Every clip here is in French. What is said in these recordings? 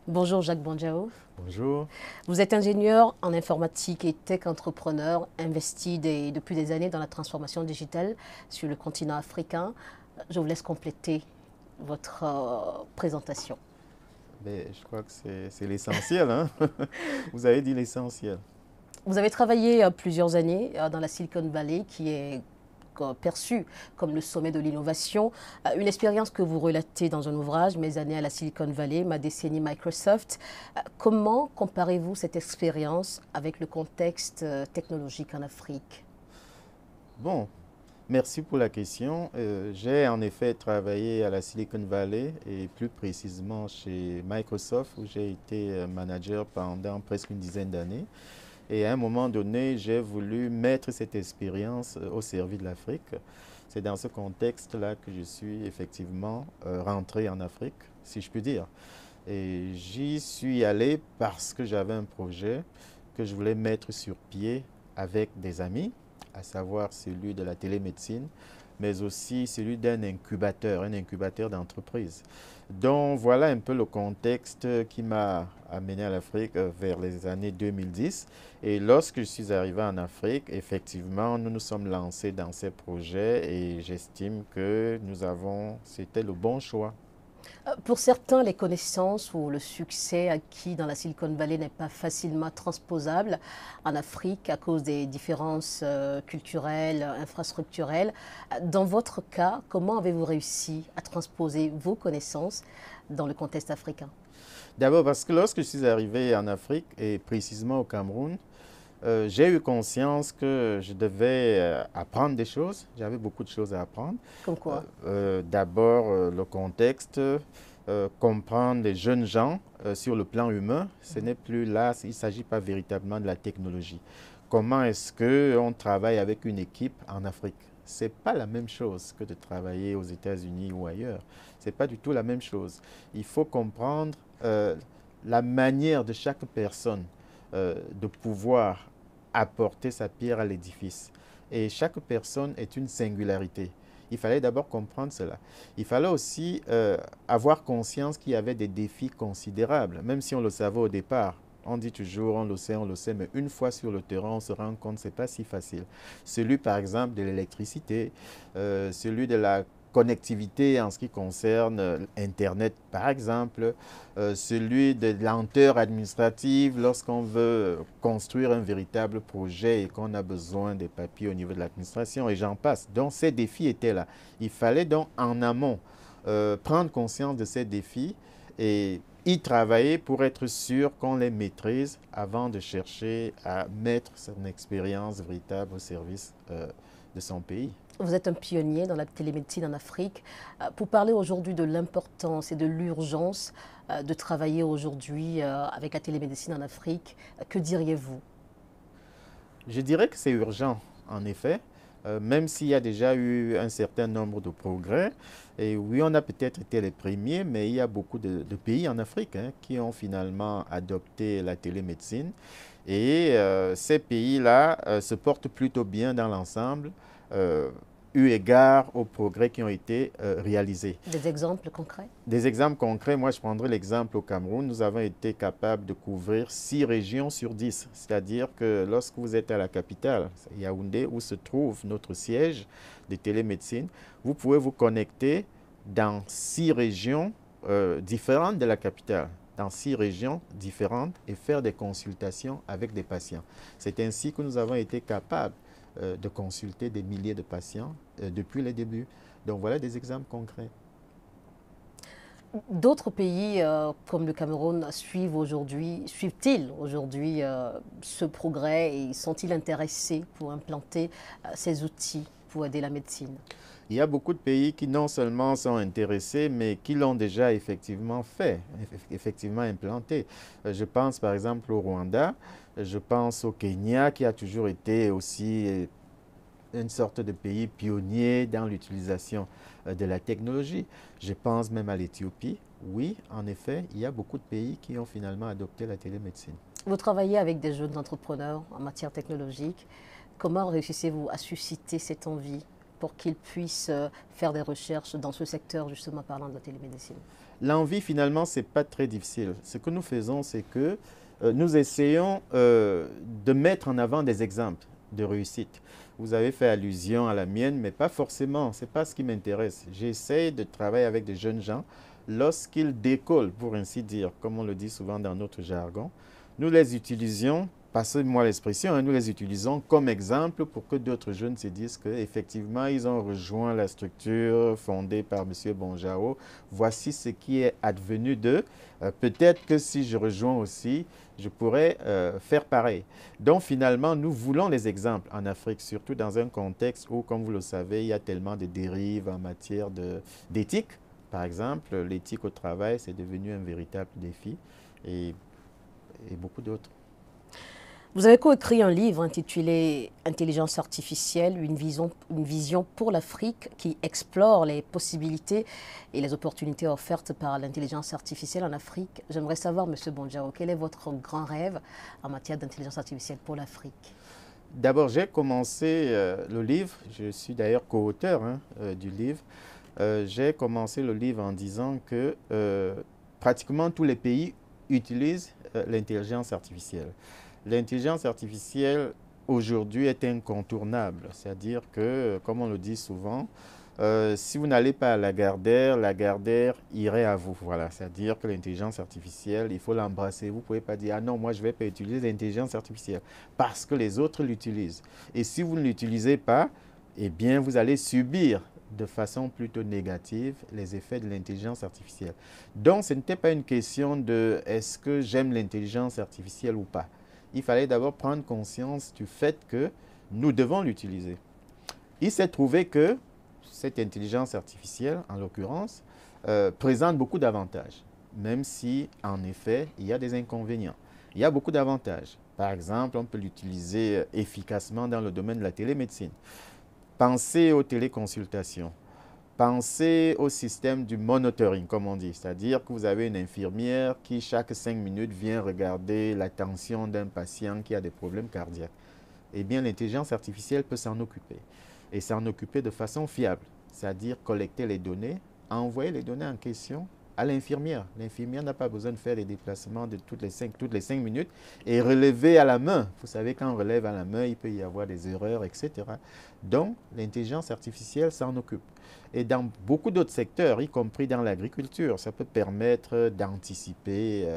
Bonjour Jacques Bonjao. Bonjour. Vous êtes ingénieur en informatique et tech entrepreneur, investi depuis des années dans la transformation digitale sur le continent africain. Je vous laisse compléter votre présentation. Ben, je crois que c'est l'essentiel, hein? Vous avez dit l'essentiel. Vous avez travaillé plusieurs années dans la Silicon Valley, qui est perçue comme le sommet de l'innovation. Une expérience que vous relatez dans un ouvrage, Mes années à la Silicon Valley, ma décennie Microsoft. Comment comparez-vous cette expérience avec le contexte technologique en Afrique? Bon, merci pour la question. J'ai en effet travaillé à la Silicon Valley et plus précisément chez Microsoft où j'ai été manager pendant presque une dizaine d'années. Et à un moment donné, j'ai voulu mettre cette expérience au service de l'Afrique. C'est dans ce contexte-là que je suis effectivement rentré en Afrique, si je puis dire. Et j'y suis allé parce que j'avais un projet que je voulais mettre sur pied avec des amis, à savoir celui de la télémédecine, mais aussi celui d'un incubateur, un incubateur d'entreprise. Donc voilà un peu le contexte qui m'a amené à l'Afrique vers les années 2010. Et lorsque je suis arrivé en Afrique, effectivement, nous nous sommes lancés dans ces projets et j'estime que c'était le bon choix. Pour certains, les connaissances ou le succès acquis dans la Silicon Valley n'est pas facilement transposable en Afrique à cause des différences culturelles, infrastructurelles. Dans votre cas, comment avez-vous réussi à transposer vos connaissances dans le contexte africain? D'abord parce que lorsque je suis arrivé en Afrique et précisément au Cameroun, j'ai eu conscience que je devais apprendre des choses. J'avais beaucoup de choses à apprendre. Comme quoi? D'abord, le contexte, comprendre les jeunes gens sur le plan humain. Ce n'est plus là, il ne s'agit pas véritablement de la technologie. Comment est-ce qu'on travaille avec une équipe en Afrique? Ce n'est pas la même chose que de travailler aux États-Unis ou ailleurs. Ce n'est pas du tout la même chose. Il faut comprendre la manière de chaque personne de pouvoir apporter sa pierre à l'édifice. Et chaque personne est une singularité. Il fallait d'abord comprendre cela. Il fallait aussi avoir conscience qu'il y avait des défis considérables, même si on le savait au départ. On dit toujours, on le sait, mais une fois sur le terrain, on se rend compte que ce n'est pas si facile. Celui, par exemple, de l'électricité, celui de la connectivité en ce qui concerne Internet, par exemple, celui de lenteur administrative lorsqu'on veut construire un véritable projet et qu'on a besoin des papiers au niveau de l'administration, et j'en passe. Donc, ces défis étaient là. Il fallait donc en amont prendre conscience de ces défis et y travailler pour être sûr qu'on les maîtrise avant de chercher à mettre son expérience véritable au service de son pays. Vous êtes un pionnier dans la télémédecine en Afrique. Pour parler aujourd'hui de l'importance et de l'urgence de travailler aujourd'hui avec la télémédecine en Afrique, que diriez-vous? Je dirais que c'est urgent, en effet, même s'il y a déjà eu un certain nombre de progrès. Et oui, on a peut-être été les premiers, mais il y a beaucoup de pays en Afrique qui ont finalement adopté la télémédecine. Et ces pays-là se portent plutôt bien dans l'ensemble, euh, eu égard aux progrès qui ont été réalisés. Des exemples concrets? Des exemples concrets, moi je prendrai l'exemple au Cameroun. Nous avons été capables de couvrir 6 régions sur 10. C'est-à-dire que lorsque vous êtes à la capitale, Yaoundé, où se trouve notre siège de télémédecine, vous pouvez vous connecter dans 6 régions différentes de la capitale, dans 6 régions différentes et faire des consultations avec des patients. C'est ainsi que nous avons été capables de consulter des milliers de patients depuis les débuts. Donc voilà des exemples concrets. D'autres pays comme le Cameroun suivent-ils aujourd'hui ce progrès et sont-ils intéressés pour implanter ces outils pour aider la médecine? Il y a beaucoup de pays qui non seulement sont intéressés, mais qui l'ont déjà effectivement fait, effectivement implanté. Je pense par exemple au Rwanda, je pense au Kenya qui a toujours été aussi une sorte de pays pionnier dans l'utilisation de la technologie. Je pense même à l'Éthiopie. Oui, en effet, il y a beaucoup de pays qui ont finalement adopté la télémédecine. Vous travaillez avec des jeunes entrepreneurs en matière technologique. Comment réussissez-vous à susciter cette envie pour qu'ils puissent faire des recherches dans ce secteur, justement parlant de la télémédecine? L'envie, finalement, ce n'est pas très difficile. Ce que nous faisons, c'est que nous essayons de mettre en avant des exemples de réussite. Vous avez fait allusion à la mienne, mais pas forcément. Ce n'est pas ce qui m'intéresse. J'essaie de travailler avec des jeunes gens lorsqu'ils décollent, pour ainsi dire, comme on le dit souvent dans notre jargon. Nous les utilisions, passez-moi l'expression, hein, nous les utilisons comme exemple pour que d'autres jeunes se disent qu'effectivement, ils ont rejoint la structure fondée par M. Bonjao. Voici ce qui est advenu d'eux. Peut-être que si je rejoins aussi, je pourrais faire pareil. Donc finalement, nous voulons les exemples en Afrique, surtout dans un contexte où, comme vous le savez, il y a tellement de dérives en matière d'éthique. Par exemple, l'éthique au travail, c'est devenu un véritable défi et beaucoup d'autres. Vous avez coécrit un livre intitulé Intelligence artificielle, une vision pour l'Afrique qui explore les possibilités et les opportunités offertes par l'intelligence artificielle en Afrique. J'aimerais savoir, M. Bonjao, quel est votre grand rêve en matière d'intelligence artificielle pour l'Afrique? D'abord, j'ai commencé le livre, je suis d'ailleurs co-auteur du livre. J'ai commencé le livre en disant que pratiquement tous les pays utilisent l'intelligence artificielle. L'intelligence artificielle, aujourd'hui, est incontournable. C'est-à-dire que, comme on le dit souvent, si vous n'allez pas à la Gardère irait à vous. Voilà. C'est-à-dire que l'intelligence artificielle, il faut l'embrasser. Vous ne pouvez pas dire « Ah non, moi, je ne vais pas utiliser l'intelligence artificielle parce que les autres l'utilisent. » Et si vous ne l'utilisez pas, eh bien, vous allez subir de façon plutôt négative les effets de l'intelligence artificielle. Donc, ce n'était pas une question de « Est-ce que j'aime l'intelligence artificielle ou pas ?» Il fallait d'abord prendre conscience du fait que nous devons l'utiliser. Il s'est trouvé que cette intelligence artificielle, en l'occurrence, présente beaucoup d'avantages, même si, en effet, il y a des inconvénients. Il y a beaucoup d'avantages. Par exemple, on peut l'utiliser efficacement dans le domaine de la télémédecine. Pensez aux téléconsultations. Pensez au système du monitoring, comme on dit, c'est-à-dire que vous avez une infirmière qui, chaque 5 minutes, vient regarder la tension d'un patient qui a des problèmes cardiaques. Eh bien, l'intelligence artificielle peut s'en occuper, et s'en occuper de façon fiable, c'est-à-dire collecter les données, envoyer les données en question à l'infirmière. L'infirmière n'a pas besoin de faire des déplacements de toutes les 5 minutes et relever à la main. Vous savez, quand on relève à la main, il peut y avoir des erreurs, etc. Donc, l'intelligence artificielle s'en occupe. Et dans beaucoup d'autres secteurs, y compris dans l'agriculture, ça peut permettre d'anticiper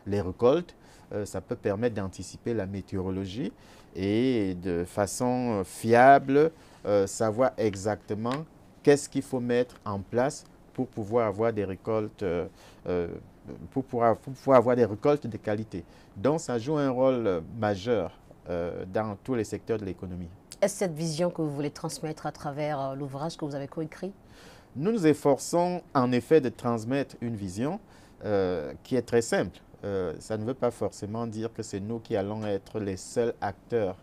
les récoltes, ça peut permettre d'anticiper la météorologie et de façon fiable, savoir exactement qu'est-ce qu'il faut mettre en place pour pouvoir avoir des récoltes, pour pouvoir avoir des récoltes de qualité. Donc, ça joue un rôle majeur dans tous les secteurs de l'économie. Est-ce cette vision que vous voulez transmettre à travers l'ouvrage que vous avez coécrit? Nous nous efforçons en effet de transmettre une vision qui est très simple. Ça ne veut pas forcément dire que c'est nous qui allons être les seuls acteurs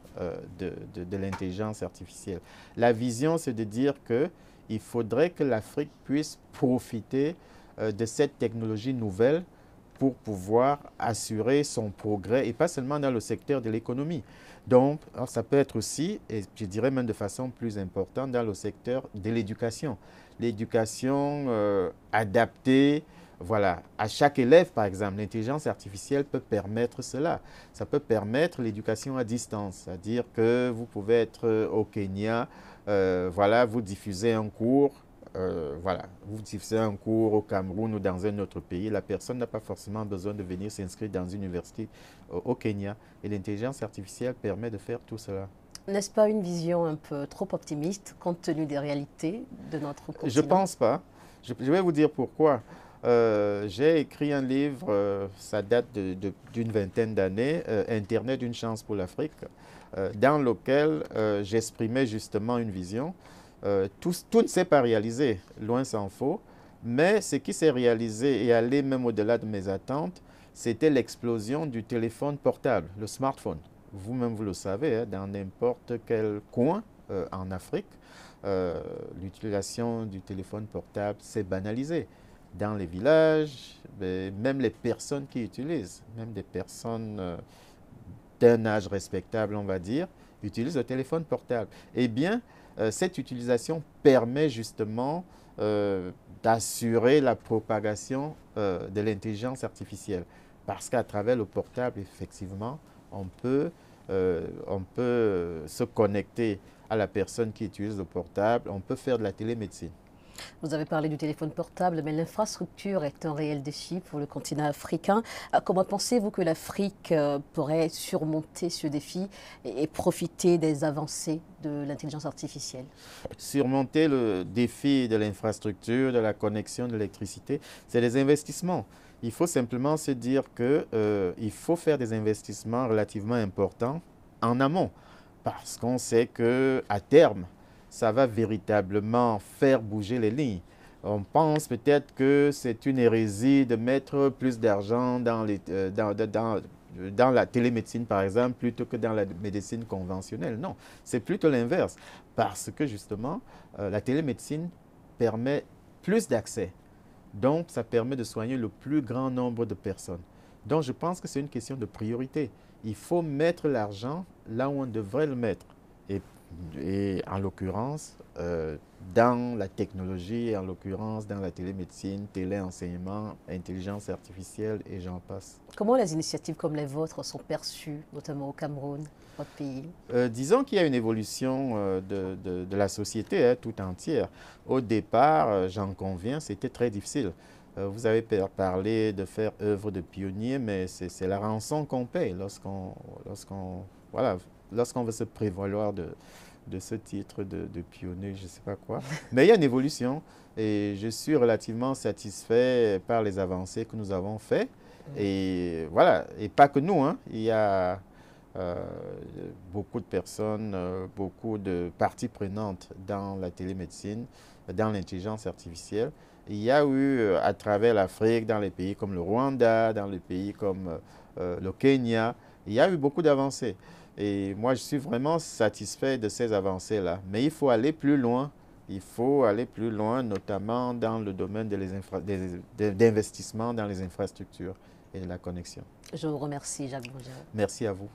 de l'intelligence artificielle. La vision, c'est de dire qu'il faudrait que l'Afrique puisse profiter de cette technologie nouvelle pour pouvoir assurer son progrès, et pas seulement dans le secteur de l'économie. Donc, ça peut être aussi, et je dirais même de façon plus importante, dans le secteur de l'éducation. L'éducation adaptée, voilà, à chaque élève, par exemple. L'intelligence artificielle peut permettre cela. Ça peut permettre l'éducation à distance, c'est-à-dire que vous pouvez être au Kenya, voilà, vous diffusez un cours, voilà, vous diffusez un cours au Cameroun ou dans un autre pays, la personne n'a pas forcément besoin de venir s'inscrire dans une université au Kenya. Et l'intelligence artificielle permet de faire tout cela. N'est-ce pas une vision un peu trop optimiste compte tenu des réalités de notre continent? Je ne pense pas. Je vais vous dire pourquoi. J'ai écrit un livre, ça date d'une vingtaine d'années, Internet, une chance pour l'Afrique, dans lequel j'exprimais justement une vision. Tout ne s'est pas réalisé, loin s'en faut, mais ce qui s'est réalisé et allé même au-delà de mes attentes, c'était l'explosion du téléphone portable, le smartphone. Vous-même, vous le savez, hein, dans n'importe quel coin en Afrique, l'utilisation du téléphone portable s'est banalisée. Dans les villages, même les personnes qui utilisent, même des personnes d'un âge respectable, on va dire, utilisent le téléphone portable. Eh bien, cette utilisation permet justement d'assurer la propagation de l'intelligence artificielle. Parce qu'à travers le portable, effectivement, on peut se connecter à la personne qui utilise le portable, on peut faire de la télémédecine. Vous avez parlé du téléphone portable, mais l'infrastructure est un réel défi pour le continent africain. Comment pensez-vous que l'Afrique pourrait surmonter ce défi et profiter des avancées de l'intelligence artificielle? Surmonter le défi de l'infrastructure, de la connexion de l'électricité, c'est des investissements. Il faut simplement se dire qu'il faut faire des investissements relativement importants en amont, parce qu'on sait qu'à terme, ça va véritablement faire bouger les lignes. On pense peut-être que c'est une hérésie de mettre plus d'argent dans la télémédecine, par exemple, plutôt que dans la médecine conventionnelle. Non, c'est plutôt l'inverse, parce que justement, la télémédecine permet plus d'accès. Donc, ça permet de soigner le plus grand nombre de personnes. Donc, je pense que c'est une question de priorité. Il faut mettre l'argent là où on devrait le mettre. Et en l'occurrence, dans la technologie, en l'occurrence dans la télémédecine, téléenseignement, intelligence artificielle et j'en passe. Comment les initiatives comme les vôtres sont perçues, notamment au Cameroun, votre pays? Disons qu'il y a une évolution de la société tout entière. Au départ, j'en conviens, c'était très difficile. Vous avez parlé de faire œuvre de pionnier, mais c'est la rançon qu'on paye lorsqu'on veut se prévaloir de ce titre de pionnier, je ne sais pas quoi. Mais il y a une évolution et je suis relativement satisfait par les avancées que nous avons faites. Et voilà, et pas que nous, hein. Il y a beaucoup de personnes, beaucoup de parties prenantes dans la télémédecine, dans l'intelligence artificielle. Il y a eu, à travers l'Afrique, dans les pays comme le Rwanda, dans les pays comme le Kenya, il y a eu beaucoup d'avancées. Et moi, je suis vraiment satisfait de ces avancées-là. Mais il faut aller plus loin. Il faut aller plus loin, notamment dans le domaine d'investissement dans les infrastructures et de la connexion. Je vous remercie, Jacques Bougère. Merci à vous.